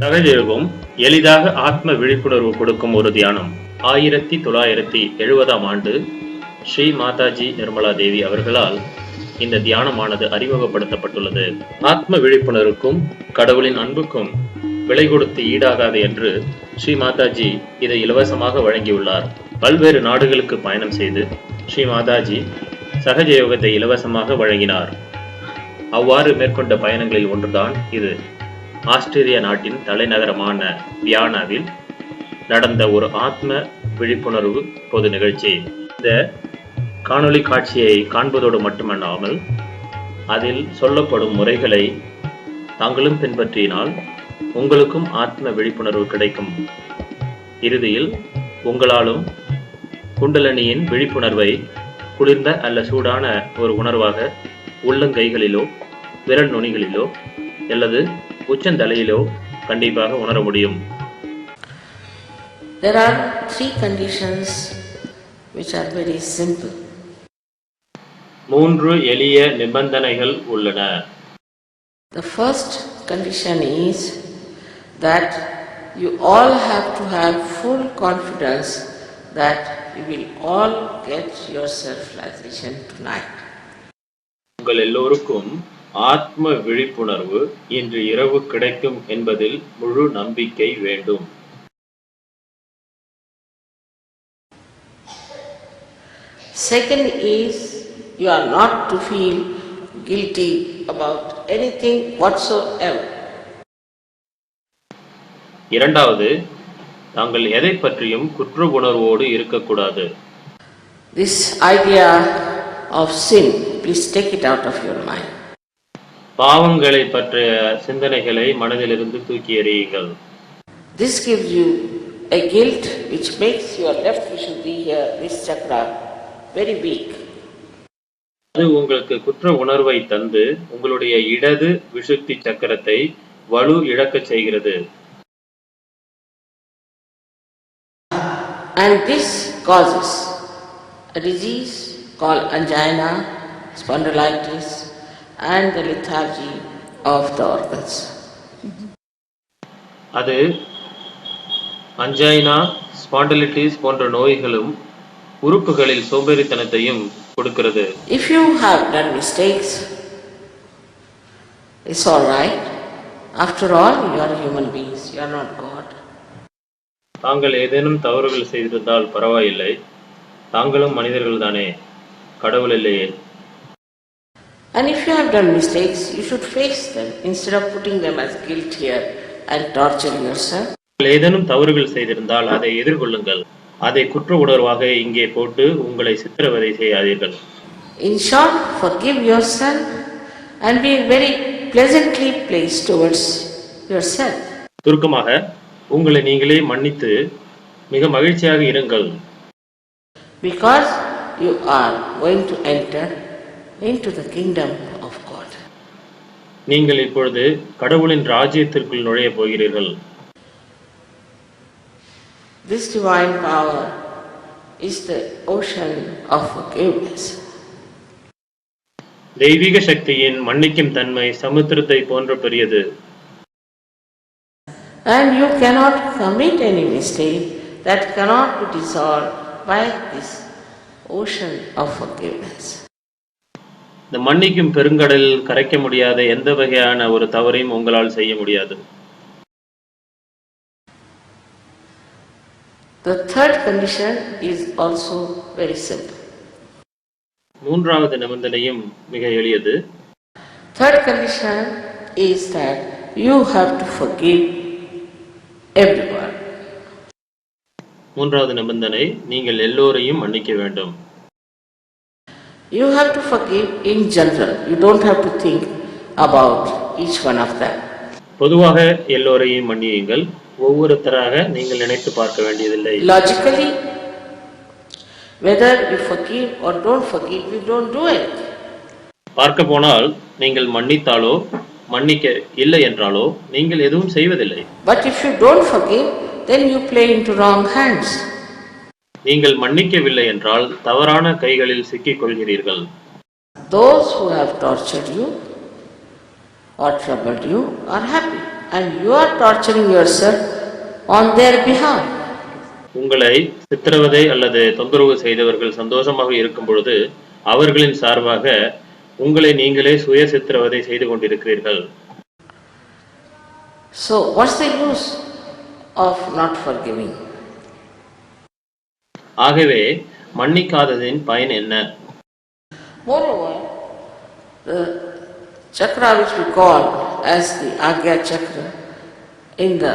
சகஜயோகம் எளிதாக ஆத்ம விழிப்புணர்வு கொடுக்கும் ஒரு தியானம். 1970ஆம் ஆண்டு ஸ்ரீ மாதாஜி நிர்மலா தேவி அவர்களால் இந்த தியானமானது அறிமுகப்படுத்தப்பட்டுள்ளது. ஆத்ம விழிப்புணர்வுக்கும் கடவுளின் அன்புக்கும் விலை கொடுத்து ஈடாகாது என்று ஸ்ரீ மாதாஜி இதை இலவசமாக வழங்கியுள்ளார். பல்வேறு நாடுகளுக்கு பயணம் செய்து ஸ்ரீ மாதாஜி சகஜயோகத்தை இலவசமாக வழங்கினார். அவ்வாறு மேற்கொண்ட பயணங்களில் ஒன்றுதான் இது. ஆஸ்திரேலிய நாட்டின் தலைநகரமான வியானாவில் நடந்த ஒரு ஆத்ம விழிப்புணர்வு பொது நிகழ்ச்சி. இந்த காணொளி காட்சியை காண்பதோடு மட்டுமல்லாமல் அதில் சொல்லப்படும் முறைகளை தாங்களும் பின்பற்றினால் உங்களுக்கும் ஆத்ம விழிப்புணர்வு கிடைக்கும். இறுதியில் உங்களாலும் குண்டலினியின் விழிப்புணர்வை குளிர்ந்த அல்ல சூடான ஒரு உணர்வாக உள்ளங்கைகளிலோ விரல் நுனிகளிலோ அல்லது உச்சந்தலையிலோ கண்டிப்பாக உணர முடியும். There are 3 conditions which are very simple. 3 எளிய நிபந்தனைகள் உள்ளன. The first condition is that you all have to have full confidence that you will all get your self-realization tonight. உங்கள் எல்லோருக்கும் ஆத்ம விழிப்புணர்வு இன்று இரவு கிடைக்கும் என்பதில் முழு நம்பிக்கை வேண்டும். Second is you are not to feel guilty about anything whatsoever. இரண்டாவது, தாங்கள் எதை பற்றியும் குற்ற உணர்வோடு இருக்கக்கூடாது. This idea of sin, please take it out of your mind. பாவங்களை பற்றிய சிந்தனைகளை மனதிலிருந்து தூக்கி எறியுங்கள். This gives you a guilt which makes your left vishuddhi here, this chakra, very weak. அது உங்களுக்கு குற்ற உணர்வை தந்து உங்களுடைய இடது விசுத்தி சக்கரத்தை வலு இழக்கச் செய்கிறது. And this causes a disease called angina, spondylitis, and the lethargy of the organs. அது அஞ்சைனா, ஸ்பாண்டிலிட்டிஸ் போன்ற நோய்களும் உறுப்புகளில் சோம்பேறித்தனத்தையும் கொடுக்கிறது. If you have done mistakes, it's all right. After all, you are human beings, you are not God. தாங்கள் ஏதேனும் தவறுகள் செய்திருந்தால் பரவாயில்லை, தாங்களும் மனிதர்கள் தானே, கடவுள் இல்லையே. And if you have done mistakes, you should face them instead of putting them as guilt here and torturing yourself. ஏதேனும் தவறுகள் செய்திருந்தால் அதை எதிர்கொள்ளுங்கள், அதை குற்ற உணர்வாக இங்கே போட்டு உங்களை சித்திரவதை செய்யாதீர்கள். In short, forgive yourself and be very pleasantly placed towards yourself. சுருக்கமாக உங்களை நீங்களே மன்னித்து மிக மகிழ்ச்சியாக இருங்கள். Because you are going to enter into the kingdom of God. நீங்கள் இப்பொழுது கடவுளின் ராஜ்யத்திற்குள் நுழைய போகிறீர்கள். This divine power is the ocean of forgiveness. தெய்வீக சக்தியின் மன்னிக்கும் தன்மை சமுத்திரத்தை போன்ற பெரியது. And you cannot commit any mistake that cannot be dissolved by this ocean of forgiveness. இந்த மன்னிக்கும் பெருங்கடலில் கரைக்க முடியாத எந்த வகையான ஒரு தவறையும் உங்களால் செய்ய முடியாது. The third condition is also very simple. மூன்றாவது நிபந்தனையும் மிக எளியது. Third condition is that you have to forgive everyone. மூன்றாவது நிபந்தனை, நீங்கள் எல்லோரையும் மன்னிக்க வேண்டும். You have to forgive in general. You don't have to think about each one of them. பொதுவாக எல்லோரையும் மன்னியுங்கள், ஒவ்வொருத்தராக நீங்கள் நினைத்து பார்க்க வேண்டியதில்லை. Logically, whether you forgive or don't forgive, you don't do it. பார்க்க போனால் நீங்கள் மன்னித்தாலோ மன்னிக்க இல்லை என்றாலோ நீங்கள் எதுவும் செய்வதில்லை. But if you don't forgive, then you play into wrong hands. நீங்கள் மன்னிக்கவில்லை என்றால் தவறான கைகளில் சிக்கிக் கொள்கிறீர்கள். Those who have tortured you or troubled you are happy. and you are torturing yourself on their behalf. உங்களை சித்திரவதை அல்லது தொந்தரவு செய்தவர்கள் சந்தோஷமாக இருக்கும் பொழுது அவர்களின் சார்பாக உங்களை நீங்களே சுய சித்திரவதை செய்து கொண்டிருக்கிறீர்கள். So what's the use of not forgiving? ஆகவே மன்னிக்காததின் பயன் என்ன? Moreover, the chakra which we call as the Agya chakra in the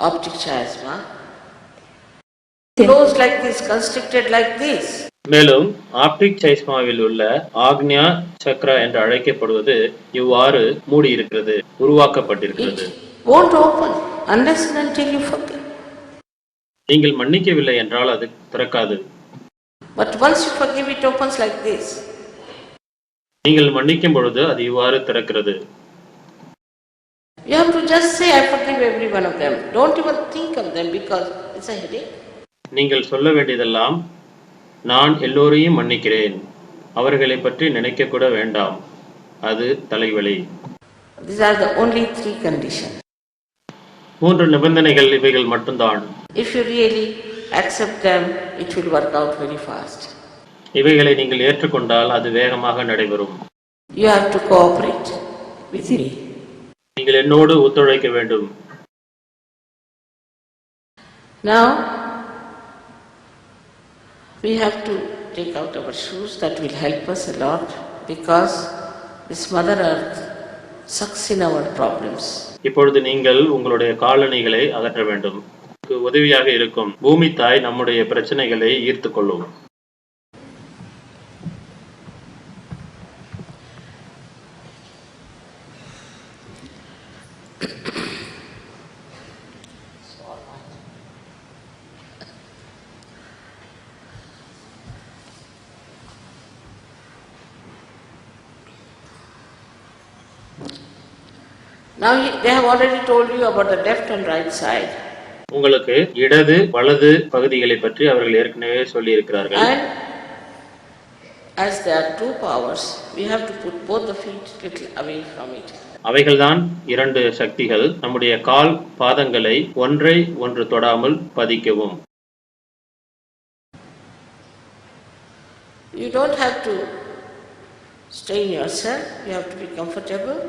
optic chiasma flows like this, constricted like this. மேலும் ஆப்டிக் சைஸ்மாவில் உள்ள ஆக்ஞா சக்ரா என்று அழைக்கப்படுவது இவ்வாறு மூடி இருக்கிறது, உருவாக்கப்பட்டிருக்கிறது. It won't open unless and until you forgive. நீங்கள் மன்னிக்கவில்லை என்றால் அது திறக்காது. But once you forgive, it opens like this. நீங்கள் மன்னிக்கும் பொழுது அது இவ்வாறு திறக்கிறது. You have to just say, I forgive every one of them. Don't even think of them because it's a headache. நீங்கள் சொல்ல வேண்டியதெல்லாம், நான் எல்லோரையும் மன்னிக்கிறேன், அவர்களை பற்றி நினைக்க கூட வேண்டாம், அது தலைவலி. These are the only 3 conditions. 3 நிபந்தனைகள் இவைகள் மட்டும்தான். If you really accept them, it will work out very fast. இவைகளை நீங்கள் ஏற்றுக்கொண்டால் அது வேகமாக நடைபெறும். You have to cooperate with me. நீங்கள் என்னோடு ஒத்துழைக்க வேண்டும். Now we have to take out our shoes. That will help us a lot because this Mother Earth sucks in our problems. இப்பொழுது நீங்கள் உங்களுடைய காலணிகளை அகற்ற வேண்டும். உதவியாக இருக்கும் பூமி தாய் நம்முடைய பிரச்சனைகளை ஈர்த்து கொள்ளும். Now they have already told you about the left and right side. உங்களுக்கு இடது வலது பகுதிகளை பற்றி அவர்கள் ஏற்கனவே சொல்லி இருக்கிறார்கள். And as there are 2 powers, we have to put both the feet little away from it. அவைகள்தான் 2 சக்திகள். நம்முடைய கால் பாதங்களை ஒன்றை ஒன்று தொடாமல் பதிக்கவும். You don't have to strain yourself. You have to be comfortable.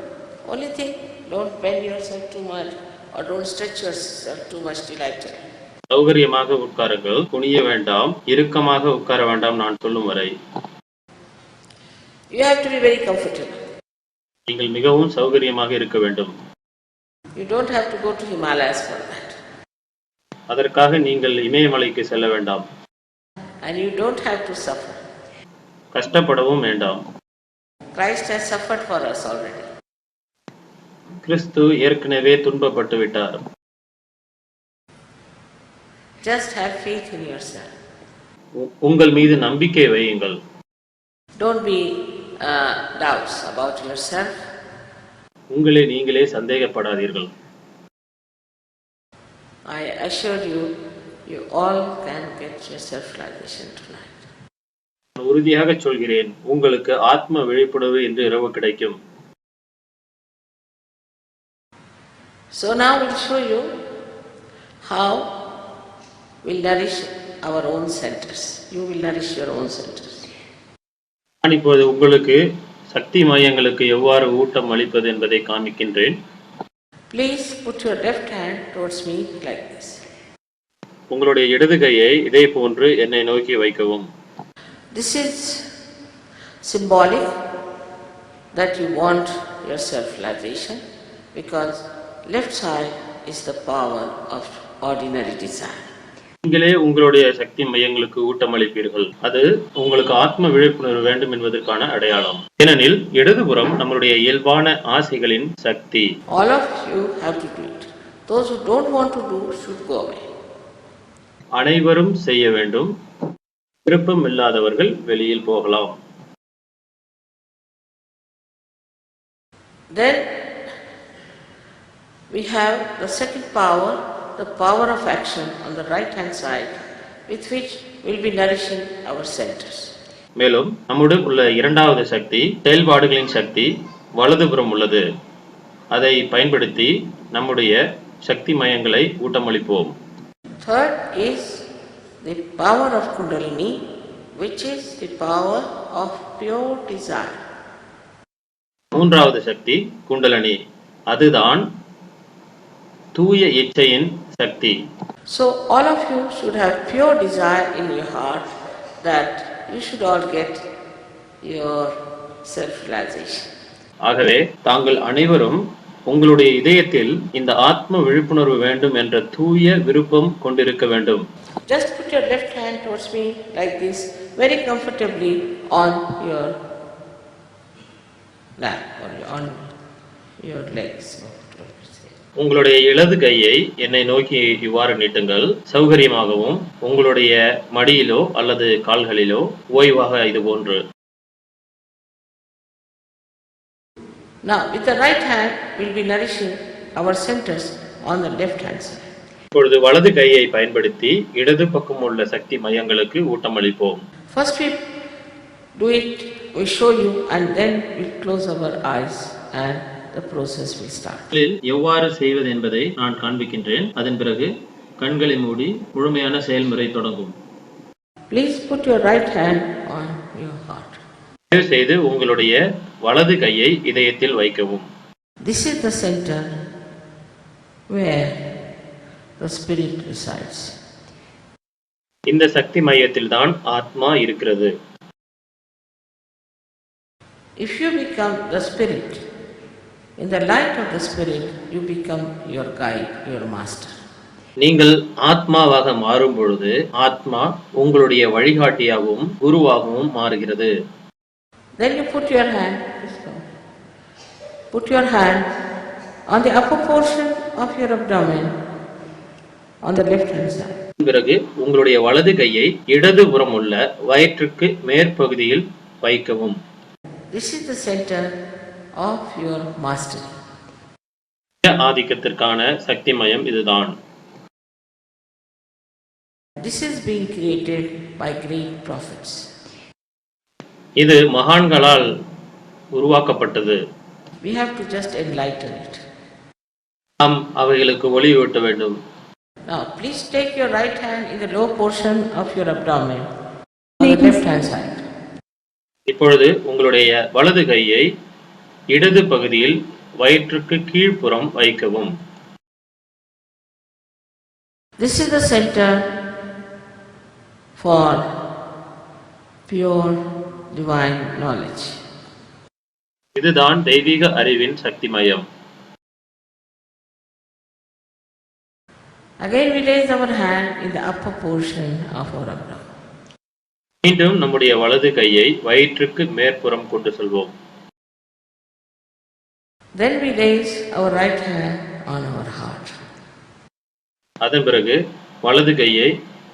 Only thing, don't bend yourself too much or don't stretch yourself too much till I tell you. சௌகரியமாக உட்காருங்கள், குனிய வேண்டாம், இறுக்கமாக உட்கார வேண்டாம் நான் சொல்லும் வரை. You have to be very comfortable. நீங்கள் மிகவும் சௌகரியமாக இருக்க வேண்டும். You don't have to go to Himalayas for that. அதற்காக நீங்கள் இமயமலைக்கு செல்ல வேண்டாம். And you don't have to suffer. கஷ்டப்படவும் வேண்டாம். Christ has suffered for us already. கிறிஸ்து ஏற்கனவே துன்பப்பட்டு விட்டார். Just have faith in yourself. உங்கள் மீது நம்பிக்கை வையுங்கள். Don't be doubts about yourself. உங்களை நீங்களே சந்தேகப்படாதீர்கள். I assure you, you all can get your self-realization tonight. உறுதியாக சொல்கிறேன், உங்களுக்கு ஆத்ம விழிப்புணர்வு என்று இரவு கிடைக்கும். So now we'll show you how we'll nourish our own centers. You will nourish your own centers. நான் இப்போது உங்களுக்கு சக்தி மையங்களுக்கு எவ்வாறு ஊட்டம் அளிப்பது என்பதை காண்பிக்கின்றேன். Please put your left hand towards me like this. உங்களுடைய இடது கையை இதே போன்று என்னை நோக்கி வைக்கவும். This is symbolic that you want your self-realization because left side is the power of ordinary desire. நீங்களே உங்களுடைய சக்தி மையங்களுக்கு ஊட்டமளிப்பீர்கள். அது உங்களுக்கு ஆத்ம விழிப்புணர்வு வேண்டும் என்பதற்கான அடையாளம். ஏனெனில் இடதுபுறம் நம்மளுடைய இயல்பான ஆசைகளின் சக்தி. All of you have to do it. Those who don't want to do should go away. அனைவரும் செய்ய வேண்டும். விருப்பம் இல்லாதவர்கள் வெளியில் போகலாம். Then we have the second power, the power of action on the right hand side, with which we'll be nourishing our centers. மேலும் நம்முடன் உள்ள இரண்டாவது சக்தி செயல்பாடுகளின் சக்தி வலதுபுறம் உள்ளது. அதை பயன்படுத்தி நம்முடைய சக்தி மையங்களை ஊட்டமளிப்போம். Third is the power of Kundalini, which is the power of pure desire. மூன்றாவது சக்தி குண்டலினி, அதுதான் தூய இச்சையின் சக்தி. So all of you should have pure desire in your heart that you should all get your self-realization. ஆகவே தாங்கள் அனைவரும் உங்களுடைய இதயத்தில் இந்த ஆத்ம விழிப்புணர்வு வேண்டும் என்ற தூய விருப்பம் கொண்டிருக்க வேண்டும். Just put your left hand towards me like this, very comfortably on your lap or on your legs. உங்களுடைய இடது கையை என்னை நோக்கி இவ்வாறு நீட்டுங்கள். சௌகரியமாகவும் உங்களுடைய மடியிலோ அல்லது கால்களிலோ ஓய்வாக இது போன்று. Now with the right hand we will be nourishing our centers on the left hand side. இப்பொழுது வலது கையை பயன்படுத்தி இடது பக்கம் உள்ள சக்தி மையங்களுக்கு ஊட்டமளிப்போம். First we do it, we show you, and then we close our eyes and the process will start. எவ்வாறு செய்வது என்பதை நான் காண்பிக்கின்றேன். அதன் பிறகு கண்களை மூடி முழுமையான செயல்முறை தொடங்கும். Please put your right hand on your heart. தயவு செய்து உங்களுடைய வலது கையை இதயத்தில் வைக்கவும். This is the center where the spirit resides. இந்த சக்தி மையத்தில் தான் ஆத்மா இருக்கிறது. If you become the spirit, in the light of the spirit, you become your guide, your master. நீங்கள் ஆத்மாவாக மாறும் பொழுது ஆத்மா உங்களுடைய வழிகாட்டியாகவும் குருவாகவும் மாறுகிறது. Then you put your hand, on the upper portion of your abdomen, on the left hand side. பிறகு உங்களுடைய வலது கையை இடதுபுறம் உள்ள வயிற்றுக்கு மேற்பகுதியில் வைக்கவும். This is the center of your mastery. ஆதிக்கத்திற்கான சக்தி மையம் இதுதான். This is being created by great prophets. இது மகான்களால் உருவாக்கப்பட்டது. We have to just enlighten it. நாம் அவைகளுக்கு ஒளியூட்ட வேண்டும். Now please take your right hand in the lower portion of your abdomen, on the left hand side. இப்பொழுது உங்களுடைய வலது கையை இடது பகுதியில் வயிற்றுக்கு கீழ்ப்புறம் வைக்கவும். This is the center for pure divine knowledge. இதுதான் தெய்வீக அறிவின் சக்தி மையம். Again we raise our hand in the upper portion of our abdomen. மீண்டும் நம்முடைய வலது கையை வயிற்றுக்கு மேற்புறம் கொண்டு செல்வோம். Then we raise our right hand on our heart. அதன் பிறகு வலது கையை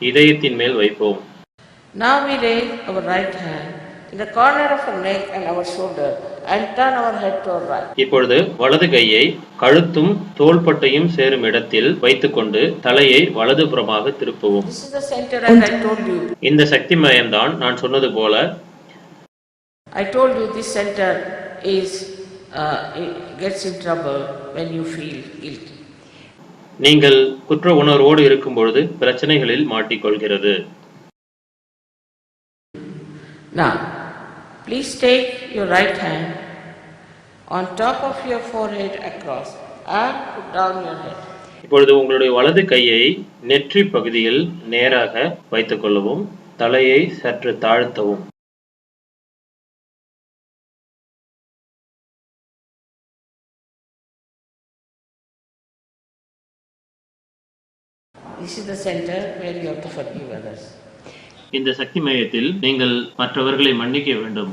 இதயத்தின் மேல் வைப்போம். Now we raise our right hand in the corner of our neck and our shoulder and turn our head to our right. இப்பொழுது வலது கையை கழுத்தும் தோள்பட்டையும் சேரும் இடத்தில் வைத்துக்கொண்டு தலையை வலதுபுறமாக திருப்பவும். This is the center as I told you. இந்த சக்தி மையம் தான் நான் சொன்னது போல. I told you this center is it gets in trouble when you feel guilty. நீங்கள் குற்ற உணர்வோடு இருக்கும் பொழுது பிரச்சனைகளில் மாட்டிக்கொள்கிறது. Now, please take your right hand on top of your forehead across and put down your head. இப்பொழுது உங்களுடைய வலது கையை நெற்றி பகுதியில் நேராக வைத்துக் கொள்ளவும், தலையை சற்று தாழ்த்தவும். This is the center where you have to forgive others. இந்த சக்தி மையத்தில் நீங்கள் மற்றவர்களை மன்னிக்க வேண்டும்.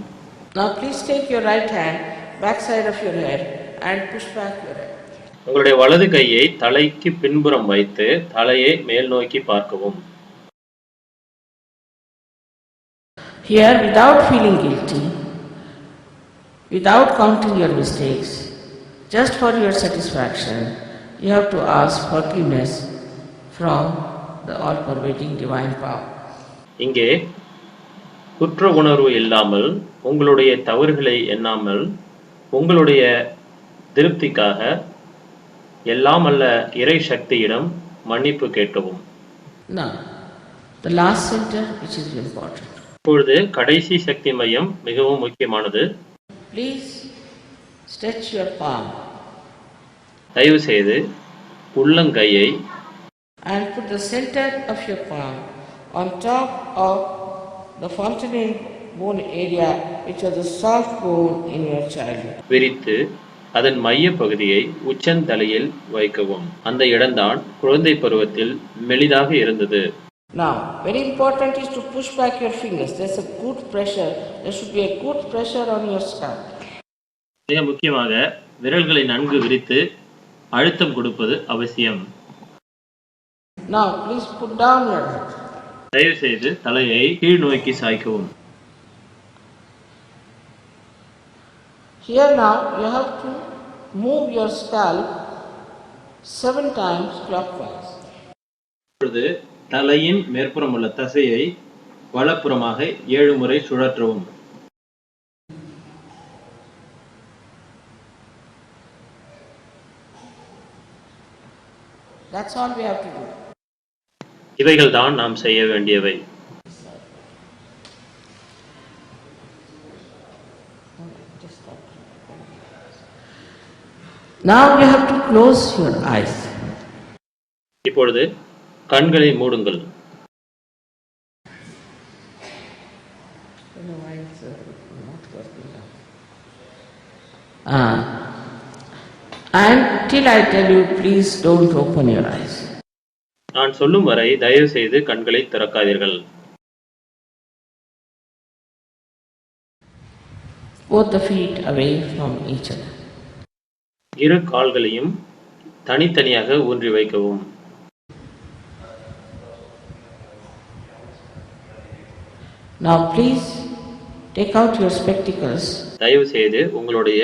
Now please take your right hand back side of your head and push back your head. உங்களுடைய வலது கையை தலைக்கு பின்புறம் வைத்து தலையை மேல் நோக்கி பார்க்கவும். Here, without feeling guilty, without counting your mistakes, just for your satisfaction, you have to ask forgiveness from the all-pervading divine power. இங்கே குற்ற உணர்வு இல்லாமல், உங்களுடைய தவறுகளை எண்ணாமல், உங்களுடைய திருப்திக்காக எல்லாம் அல்ல இறை சக்தியிடம் மன்னிப்பு கேட்கவும். Now, the last center which is important. இப்பொழுது கடைசி சக்தி மையம் மிகவும் முக்கியமானது. Please stretch your palm தயவு செய்து உள்ளங்கையை and put the center of your palm on top of the fontanelle bone area, which was the soft bone in your childhood. விரித்து அதன் மைய பகுதியை உச்சந்தலையில் வைக்கவும். அந்த இடம்தான் குழந்தை பருவத்தில் மெலிதாக இருந்தது. Now, very important is to push back your fingers. There's a good pressure. There should be a good pressure on your scalp. மிக முக்கியமாக விரல்களை நன்கு விரித்து அழுத்தம் கொடுப்பது அவசியம். Now, please put down your head. தயவு செய்து தலையை கீழ் நோக்கி சாய்க்கவும். Here now, you have to move your scalp 7 times clockwise. இப்பொழுது தலையின் மேற்புறம் உள்ள தசையை வலப்புறமாக 7 முறை சுழற்றவும். That's all we have to do. இவைகள் தான் நாம் செய்ய வேண்டியவை. Now you have to close your eyes. இப்பொழுது கண்களை மூடுங்கள். And till I tell you, please don't open your eyes. நான் சொல்லும் வரை தயவு செய்து கண்களை திறக்காதீர்கள். Both the feet away from each other. இரு கால்களையும் தனித்தனியாக ஊன்றி வைக்கவும். Now please take out your spectacles. தயவு செய்து உங்களுடைய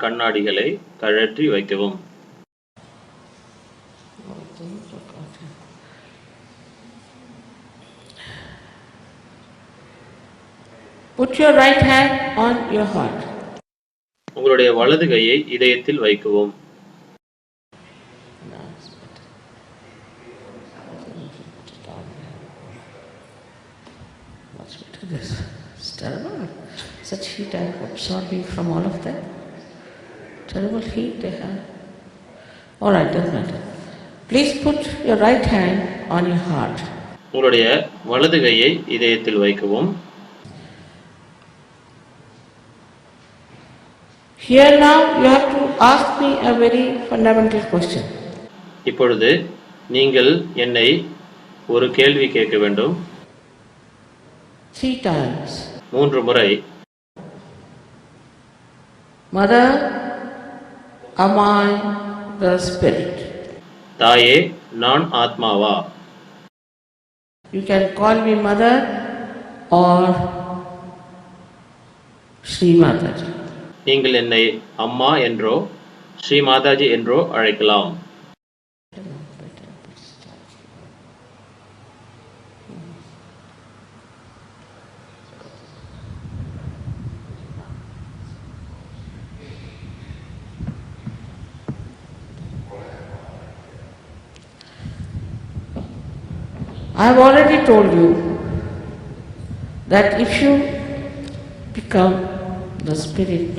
கண்ணாடிகளை கழற்றி வைக்கவும். Put your right hand on your heart. உங்களுடைய வலது கையை இதயத்தில் வைக்கவும். It's terrible. Such heat I am absorbing from all of them. Terrible heat they have. All right, doesn't matter. Please put your right hand on your heart. உங்களுடைய வலது கையை இதயத்தில் வைக்கவும். Here now you have to ask me a very fundamental question. இப்பொழுது நீங்கள் என்னை ஒரு கேள்வி கேட்க வேண்டும். 3 times. 3 முறை. Mother, am I the spirit? தாயே, நான் ஆத்மாவா? You can call me mother or Sri Mataji. நீங்கள் என்னை அம்மா என்றோ ஸ்ரீ மாதாஜி என்றோ அழைக்கலாம். I have already told you that if you become the spirit,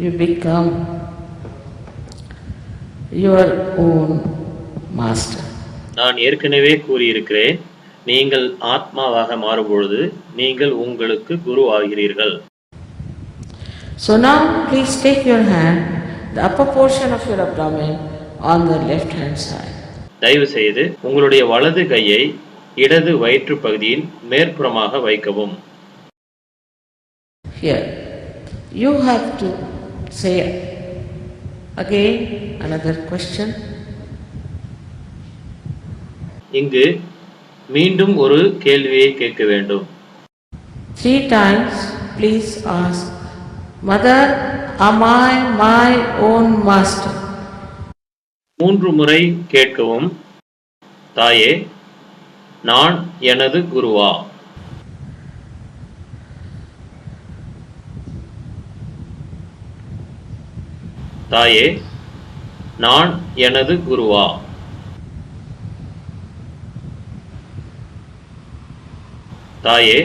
you become your own master. நான் ஏற்கனவே கூறியிருக்கிறேன், நீங்கள் ஆத்மாவாக மாறும்பொழுது நீங்கள் உங்களுக்கு குரு ஆகிறீர்கள். So now please take your hand, the upper portion of your abdomen on the left hand side. தயவு செய்து உங்களுடைய வலது கையை இடது வயிற்று பகுதியின் மேற்புறமாக வைக்கவும். Here you have to say again another question. இங்கு மீண்டும் ஒரு கேள்வியை கேட்க வேண்டும். 3 times please ask, Mother, am I my own master? 3 முறை கேட்கவும், தாயே, நான் எனது குருவா? தாயே, நான் எனது குருவா? தாயே,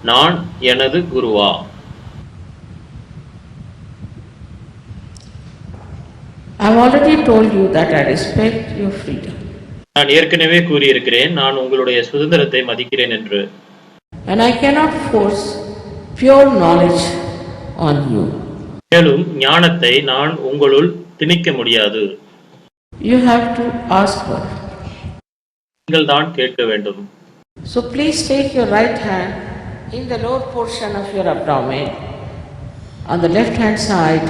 நான் எனது குருவா? I have already told you that I respect your freedom. நான் ஏற்கனவே கூறியிருக்கிறேன், நான் உங்களுடைய சுதந்திரத்தை மதிக்கிறேன் என்று. And I cannot force pure knowledge on you. மேலும் ஞானத்தை நான் உங்களுள் திணிக்க முடியாது. You have to ask for it. நீங்கள் தான் கேட்க வேண்டும். So please take your right hand in the lower portion of your abdomen on the left hand side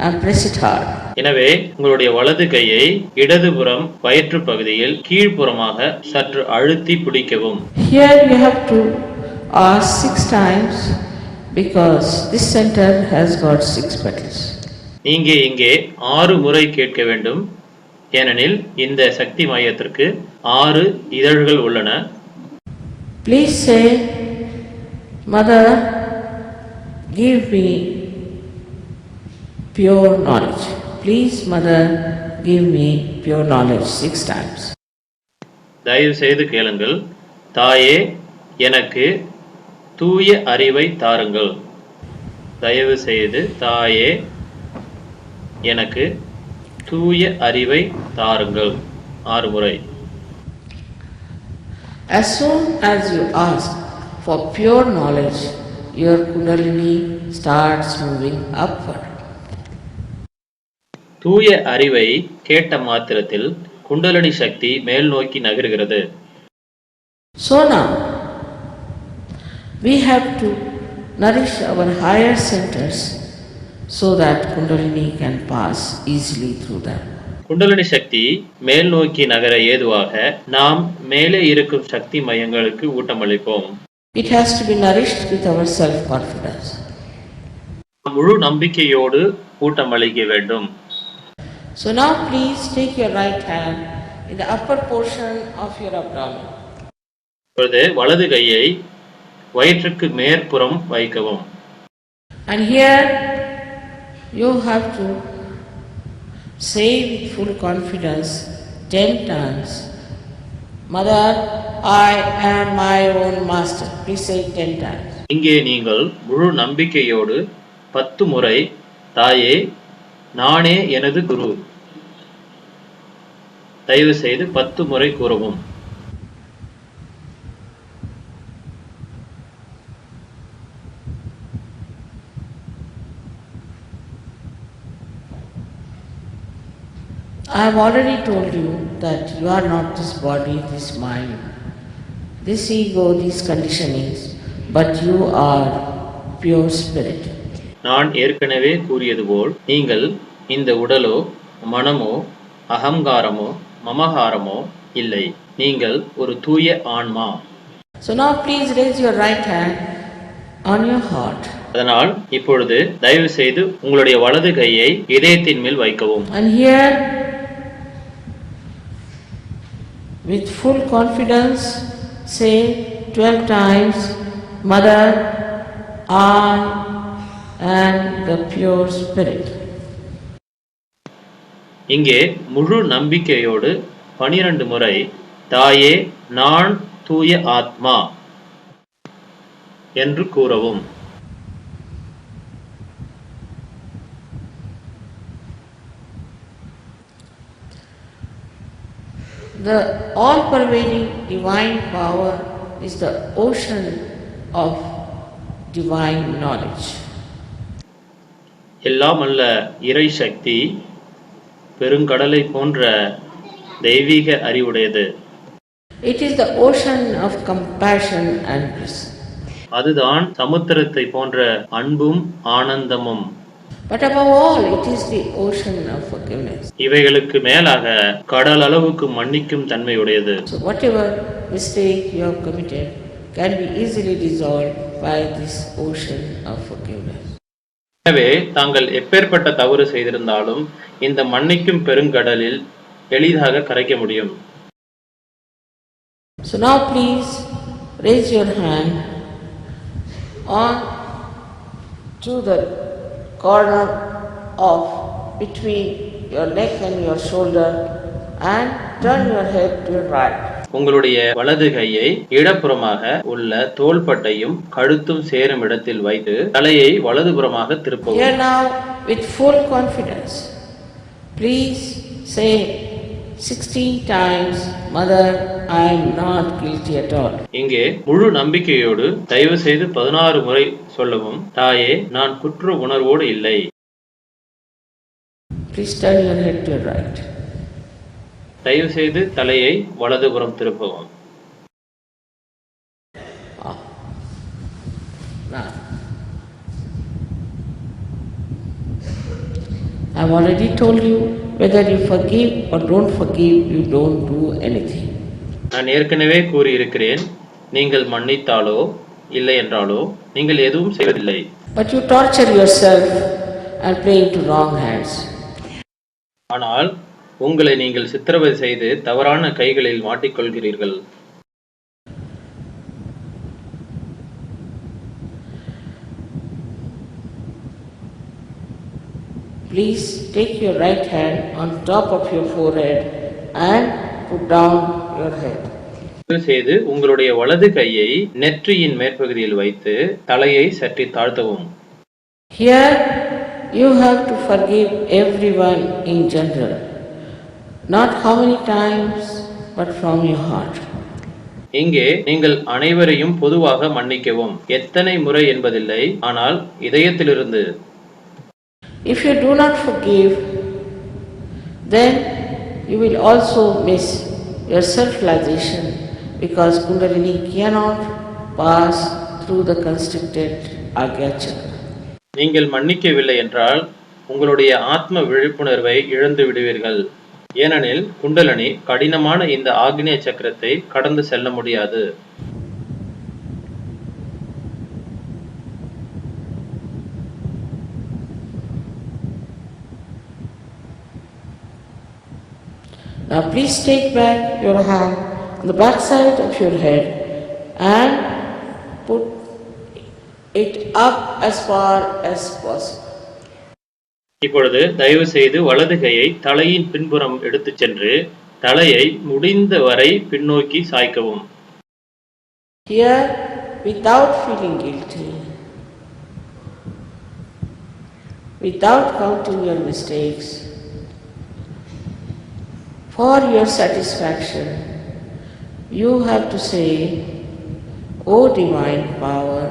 and press it hard. எனவே உங்களுடைய வலது கையை இடதுபுறம் வயிற்று பகுதியில் கீழ்ப்புறமாக சற்று அழுத்தி பிடிக்கவும். Here you have to ask 6 times because this center has got 6 petals. இங்கே 6 முறை கேட்க வேண்டும், ஏனெனில் இந்த சக்தி மையத்திற்கு 6 இதழ்கள் உள்ளன. Please say, Mother, give me pure knowledge. Please, Mother, give me pure knowledge 6 times. தயவு செய்து கேளுங்கள். தாயே, எனக்கு தூய அறிவை தாருங்கள். தயவு செய்து தாயே, எனக்கு தூய அறிவை தாருங்கள் 6 முறை. As soon as you ask for pure knowledge, your Kundalini starts moving upward. தூய அறிவை கேட்ட மாத்திரத்தில் குண்டலினி சக்தி மேல் நோக்கி நகருகிறது. So now, we have to nourish our higher centers so that Kundalini can pass easily through them. Kundalini சக்தி மேல் நோக்கி நகர ஏதுவாக நாம் மேலே இருக்கும் சக்தி மையங்களுக்கு ஊட்டமளிப்போம். It has to be nourished with our self-confidence. முழு நம்பிக்கையோடு ஊட்டமளிக்க வேண்டும். So now please take your right hand in the upper portion of your abdomen. இப்பொழுது வலது கையை வயிற்றுக்கு மேற்புறம் வைக்கவும். And here you have to say with full confidence 10 times, Mother, I am my own master. Please say it 10 times. இங்கே நீங்கள் முழு நம்பிக்கையோடு 10 முறை, தாயே, நானே எனது குரு. தயவு செய்து 10 முறை கூறவும். I have already told you that you are not this body, this mind, this ego, these conditionings, but you are pure spirit. நான் ஏற்கனவே கூறியது போல் நீங்கள் இந்த உடலோ மனமோ அகங்காரமோ மமகாரமோ இல்லை, நீங்கள் ஒரு தூய ஆன்மா. So now please raise your right hand on your heart. அதனால் இப்பொழுது தயவு செய்து உங்களுடைய வலது கையை இதயத்தின் மேல் வைக்கவும். And here with full confidence say 12 times, Mother, I am the pure spirit. இங்கே முழு நம்பிக்கையோடு 12 முறை, தாயே, நான் தூய ஆத்மா என்று கூறவும். The all-pervading divine power is the ocean of divine knowledge. எல்லாம் அல்ல இறை சக்தி பெருங்கடலை போன்ற தெய்வீக அறிவுடையது. It is the ocean of compassion and bliss. அதுதான் சமுத்திரத்தை போன்ற அன்பும் ஆனந்தமும். But above all, it is the ocean of forgiveness. இவைகளுக்கு மேலாக கடல் அளவுக்கு மன்னிக்கும் தன்மையுடையது. So whatever mistake you have committed can be easily dissolved by this ocean of forgiveness. எனவே தாங்கள் எப்பேற்பட்ட தவறு செய்திருந்தாலும் இந்த மன்னிக்கும் பெருங்கடலில் எளிதாக கரைக்க முடியும். So now please raise your hand on to the corner of between your neck and your shoulder and turn your head to your right. உங்களுடைய வலது கையை இடப்புறமாக உள்ள தோள்பட்டையும் கழுத்தும் சேரும் இடத்தில் வைத்து தலையை வலதுபுறமாக திருப்பவும். Here now with full confidence, please say 16 times, Mother, I am not guilty at all. இங்கே முழு நம்பிக்கையோடு தயவு செய்து 16 முறை சொல்லவும், தாயே நான் குற்ற உணர்வோடு இல்லை. Please turn your head to your right. தயவு செய்து தலையை வலதுபுறம் திருப்பவும். Now, I have already told you, whether you forgive or don't forgive, you don't do anything. நான் ஏற்கனவே கூறியிருக்கிறேன், நீங்கள் மன்னித்தாலோ இல்லை என்றாலோ நீங்கள் எதுவும் செய்வதில்லை. But you torture yourself and play into wrong hands. ஆனால் உங்களை நீங்கள் சித்திரவதை செய்து தவறான கைகளில் மாட்டிக்கொள்கிறீர்கள். Please take your right hand on top of your forehead and put down your head. தயவு செய்து உங்களுடைய வலது கையை நெற்றியின் மேற்பகுதியில் வைத்து தலையை சற்று தாழ்த்தவும். Here you have to forgive everyone in general. Not how many times, but from your heart. இங்கே நீங்கள் அனைவரையும் பொதுவாக மன்னிக்கவும். எத்தனை முறை என்பதில்லை, ஆனால் இதயத்திலிருந்து. If you do not forgive, then you will also miss your self-realization, because Kundalini cannot pass through the constricted Agya Chakra. நீங்கள் மன்னிக்கவில்லை என்றால் உங்களுடைய ஆத்ம விழிப்புணர்வை இழந்து விடுவீர்கள். ஏனெனில் குண்டலினி கடினமான இந்த ஆக்னேய சக்கரத்தை கடந்து செல்ல முடியாது. Now please take back your hand on the back side of your head and put it up as far as possible. இப்பொழுது தயவு செய்து வலது கையை தலையின் பின்புறம் எடுத்துச் சென்று தலையை முடிந்த வரை பின்னோக்கி சாய்க்கவும். Here, without feeling guilty, without counting your mistakes, for your satisfaction, you have to say, "O Divine Power,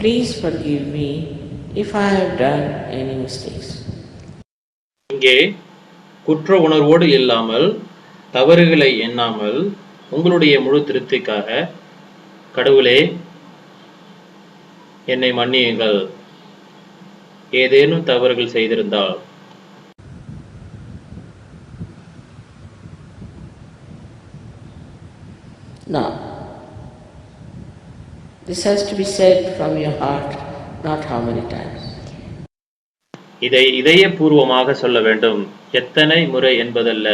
please forgive me if I have done any mistakes." இங்கே குற்ற உணர்வோடு இல்லாமல் தவறுகளை எண்ணாமல் உங்களுடைய முழு திருப்திக்காக, கடவுளே என்னை மன்னியுங்கள், ஏதேனும் தவறுகள் செய்திருந்தால். Now, this has to be said from your heart, not how many times. இதை இதயபூர்வமாக சொல்ல வேண்டும், எத்தனை முறை என்பதல்ல.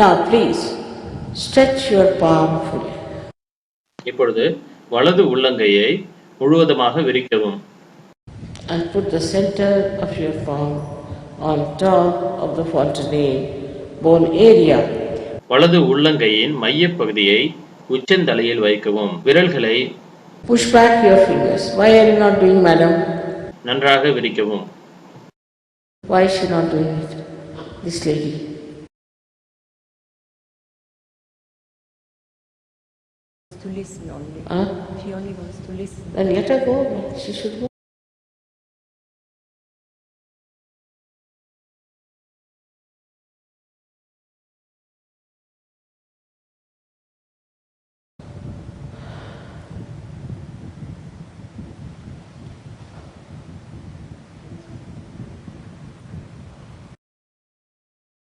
Now please stretch your palm fully. இப்பொழுது வலது உள்ளங்கையை முழுவதுமாக விரிக்கவும். And put the center of your palm on top of the fontanelle bone area. வலது உள்ளங்கையின் மையப் பகுதியை உச்சந்தலையில் வைக்கவும். விரல்களை push back your fingers. Why are you not doing, madam? நன்றாக விரிக்கவும். Why is she not doing it? This lady. To listen only. Huh? She only wants to listen. Then let her go. She should go.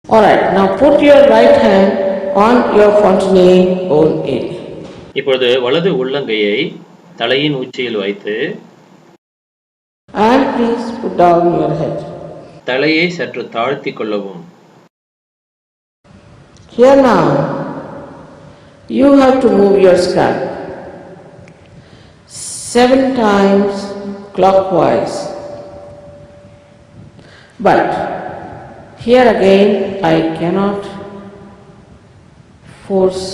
Alright, now put your right hand on your fontanelle bone area. இப்பொழுது வலது உள்ளங்கையை தலையின் உச்சியில் வைத்து And please put down your head. தலையை சற்று தாழ்த்திக் கொள்ளவும். Here now, you have to move your scalp 7 times clockwise. But here again, I cannot force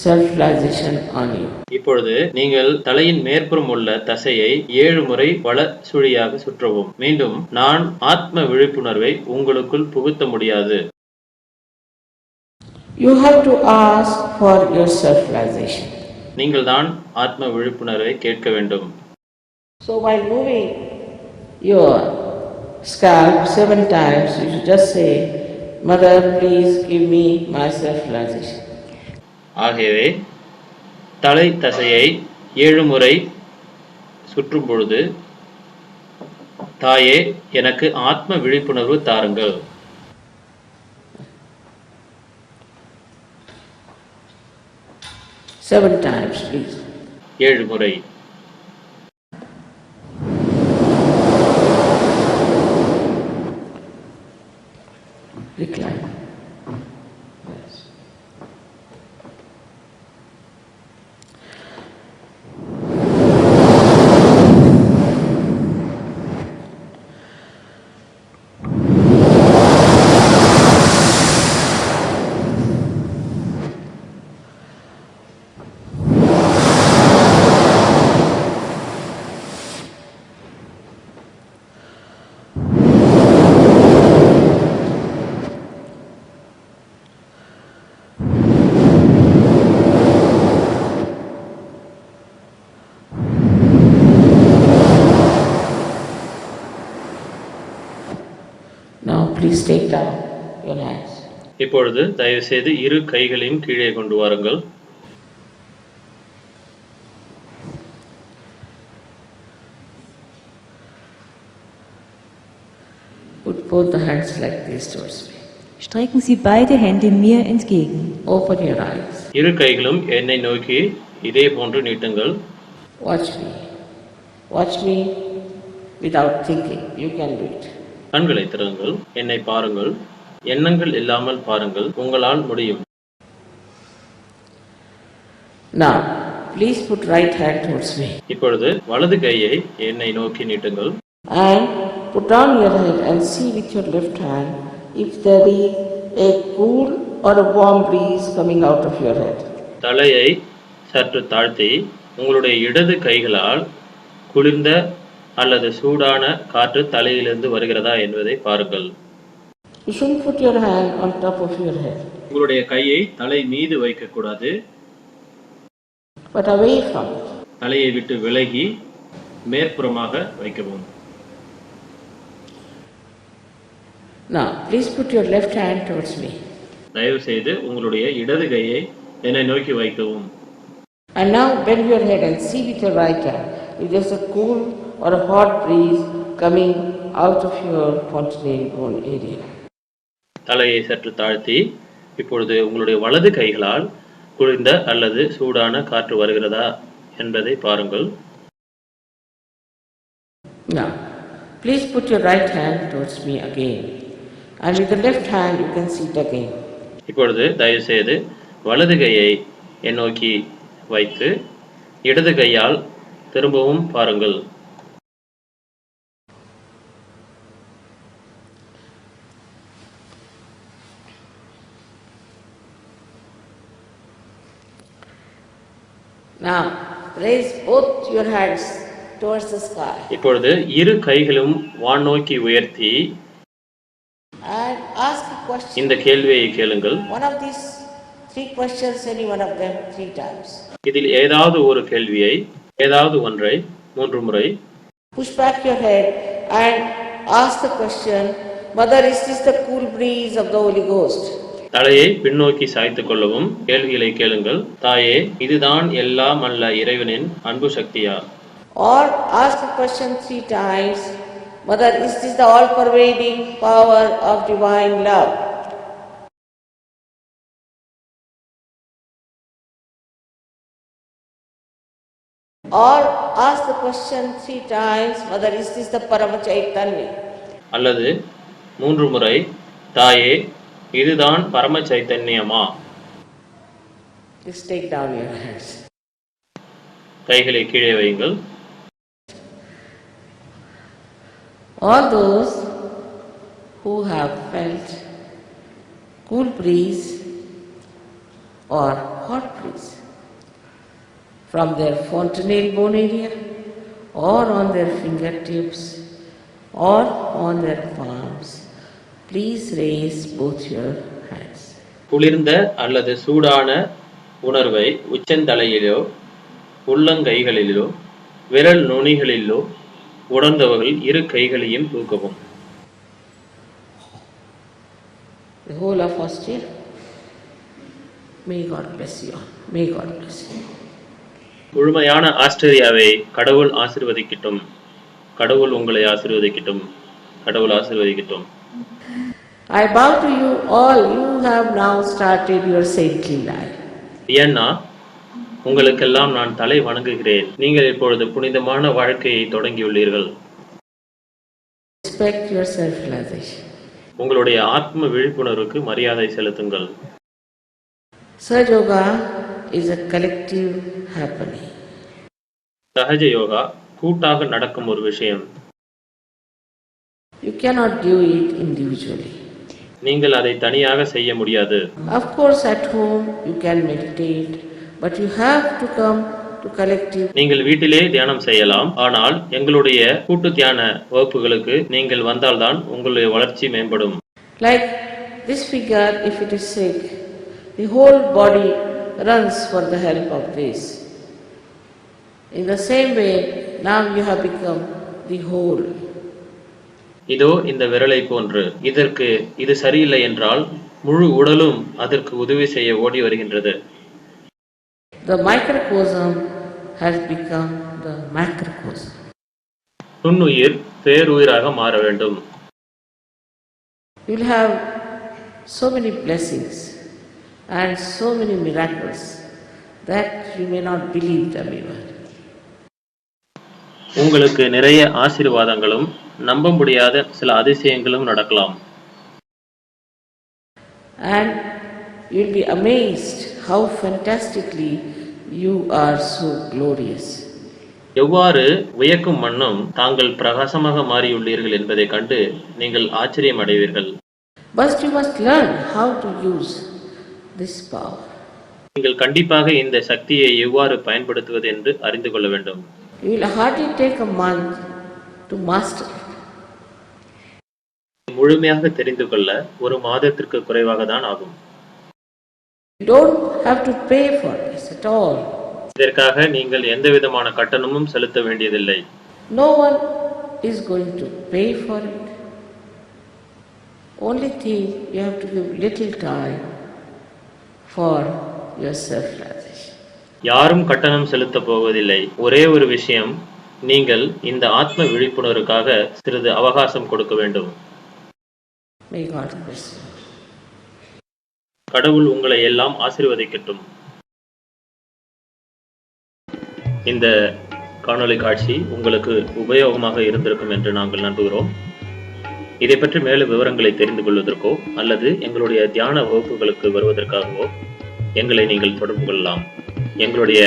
self-realization on you. இப்பொழுது நீங்கள் தலையின் மேற்புறம் உள்ள தசையை 7 முறை வல சுழியாக சுற்றவும். மீண்டும் நான் ஆத்ம விழிப்புணர்வை உங்களுக்குள் புகுத்த முடியாது. You have to ask for your self-realization. நீங்கள் தான் ஆத்ம விழிப்புணர்வை கேட்க வேண்டும். So while moving your scalp 7 times, you should just say, Mother, please give me my self-realization. ஆகவே தலை தசையை 7 முறை சுற்றும் பொழுது, தாயே எனக்கு ஆத்ம விழிப்புணர்வு தாருங்கள். 7 times, please. 7 முறை. Recline. Yes. Now please take down your hands. இப்பொழுது தயவு செய்து இரு கைகளையும் கீழே கொண்டு வாருங்கள். Put both the hands like this towards me. Strecken Sie beide Hände mir entgegen. Open your eyes. இரு கைகளும் என்னை நோக்கி இதே போன்று நீட்டுங்கள். Watch me. Watch me without thinking. You can do it. கண்களை திறங்கள், என்னை பாருங்கள், எண்ணங்கள் இல்லாமல் பாருங்கள், உங்களால் முடியும். Now, please put right hand towards me. இப்பொழுது வலது கையை என்னை நோக்கி நீட்டுங்கள். And put down your head and see with your left hand if there is a cool or a warm breeze coming out of your head. தலையை சற்று தாழ்த்தி உங்களுடைய இடது கைகளால் குளிர்ந்த அல்லது சூடான காற்று தலையிலிருந்து வருகிறதா என்பதை பாருங்கள். You shouldn't put your hand on top of your head, உங்களுடைய கையை தலை மீது வைக்க கூடாது. but away from it. தலையை விட்டு விலகி மேற்புறமாக வைக்கவும். Now, please put your left hand towards me. தயவு செய்து உங்களுடைய இடது கையை என்னை நோக்கி வைக்கவும். And now bend your head and see with your right hand if there's a cool or a hot breeze coming out of your spontaneous bone area. தலையை சற்று தாழ்த்தி இப்பொழுது உங்களுடைய வலது கைகளால் குளிர்ந்த அல்லது சூடான காற்று வருகிறதா என்பதை பாருங்கள். Now, please put your right hand towards me again. And with the left hand you can see it again. இப்பொழுது தயவு செய்து வலது கையை என் நோக்கி வைத்து இடது கையால் திரும்பவும் பாருங்கள். Now, raise both your hands towards the sky இப்பொழுது இரு கைகளும் வான் நோக்கி உயர்த்தி and ask a question. இந்த கேள்வியை கேளுங்கள். One of these 3 questions, any one of them 3 times. இதில் ஏதாவது ஒரு கேள்வியை, ஏதாவது ஒன்றை 3 முறை Push back your head and ask the question, Mother, is this the cool breeze of the Holy Ghost? தலையை பின்னோக்கி சாய்த்துக் கொள்ளவும் கேள்விகளை கேளுங்கள். தாயே, இதுதான் எல்லாம் அல்ல இறைவனின் அன்பு சக்தியா? Or ask the question 3 times, Mother, is this the all-pervading power of divine love? or ask the question 3 times, Mother, is this the Parama Chaitanya? அல்லது 3 முறை, தாயே இதுதான் பரம சைத்தன்யமா? Just take down your hands. கைகளை கீழே வையுங்கள். All those who have felt cool breeze or hot breeze from their fontanelle bone area or on their fingertips or on their palms, please raise both your hands. குளிர்ந்த அல்லது சூடான உணர்வை உச்சந்தலையிலோ உள்ளங்கைகளிலோ விரல் நுனிகளிலோ உணர்ந்தவர்கள் இரு கைகளையும் தூக்கவும். The whole of Austria, may God bless you all. May God bless you. முழுமையான ஆஸ்திரேலியாவை கடவுள் ஆசீர்வதிக்கட்டும். கடவுள் உங்களை ஆசீர்வதிக்கட்டும். கடவுள் ஆசீர்வதிக்கட்டும். I bow to you all. You have now started your saintly life. ஏன்னா உங்களுக்கெல்லாம் நான் தலை வணங்குகிறேன். நீங்கள் இப்பொழுது புனிதமான வாழ்க்கையை தொடங்கியுள்ளீர்கள். Respect your self-realization. உங்களுடைய ஆத்ம விழிப்புணர்வுக்கு மரியாதை செலுத்துங்கள். Sahaja Yoga is a collective happening. Sahaja yoga கூட்டாக நடக்கும் ஒரு விஷயம். You cannot do it individually. நீங்கள் அதை தனியாக செய்ய முடியாது. Of course, at home you can meditate, but you have to come to collective. நீங்கள் வீட்டிலே தியானம் செய்யலாம். ஆனால் எங்களுடைய கூட்டு தியான வகுப்புகளுக்கு நீங்கள் வந்தால்தான் உங்களுடைய வளர்ச்சி மேம்படும். Like this figure, if it is sick, the whole body runs for the help of this. In the same way, now you have become the whole. இதோ இந்த விரலை போன்று இதற்கு இது சரியில்லை என்றால் முழு உடலும் அதற்கு உதவி செய்ய ஓடி வருகின்றது. The microcosm has become the macrocosm. நுண்ணுயிர் பேருயிராக மாற வேண்டும். You will have so many blessings and so many miracles that you may not believe them even. உங்களுக்கு நிறைய ஆசீர்வாதங்களும் நம்ப முடியாத சில அதிசயங்களும் நடக்கலாம். And you will be amazed how fantastically you are so glorious. எவ்வாறு வியக்கும் வண்ணம் தாங்கள் பிரகாசமாக மாறியுள்ளீர்கள் என்பதை கண்டு நீங்கள் ஆச்சரியம் அடைவீர்கள். But you must learn how to use this power. நீங்கள் கண்டிப்பாக இந்த சக்தியை எவ்வாறு பயன்படுத்துவது என்று அறிந்து கொள்ள வேண்டும். You will hardly take a month to master it. முழுமையாக தெரிந்து கொள்ள ஒரு மாதத்திற்கு குறைவாக தான் ஆகும். You don't have to pay for this at all. இதற்காக நீங்கள் எந்த விதமான கட்டணமும் செலுத்த வேண்டியதில்லை. No one is going to pay for it. Only thing, you have to give little time for your self-realization. யாரும் கட்டணம் செலுத்த போவதில்லை. ஒரே ஒரு விஷயம், நீங்கள் இந்த ஆத்ம விழிப்புணர்வுக்காக சிறிது அவகாசம் கொடுக்க வேண்டும். May God bless you. கடவுள் உங்களை எல்லாம் ஆசீர்வதிக்கட்டும். இந்த காணொளி காட்சி உங்களுக்கு உபயோகமாக இருந்திருக்கும் என்று நாங்கள் நம்புகிறோம். இதை பற்றி மேலும் விவரங்களை தெரிந்து கொள்வதற்கோ அல்லது எங்களுடைய தியான வகுப்புகளுக்கு வருவதற்காகவோ எங்களை நீங்கள் தொடர்பு கொள்ளலாம். எங்களுடைய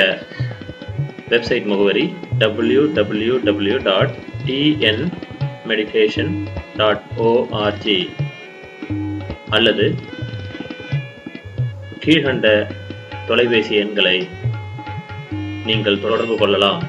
வெப்சைட் முகவரி www.tnmeditation.org அல்லது கீழ்கண்ட தொலைபேசி எண்களை நீங்கள் தொடர்பு கொள்ளலாம்.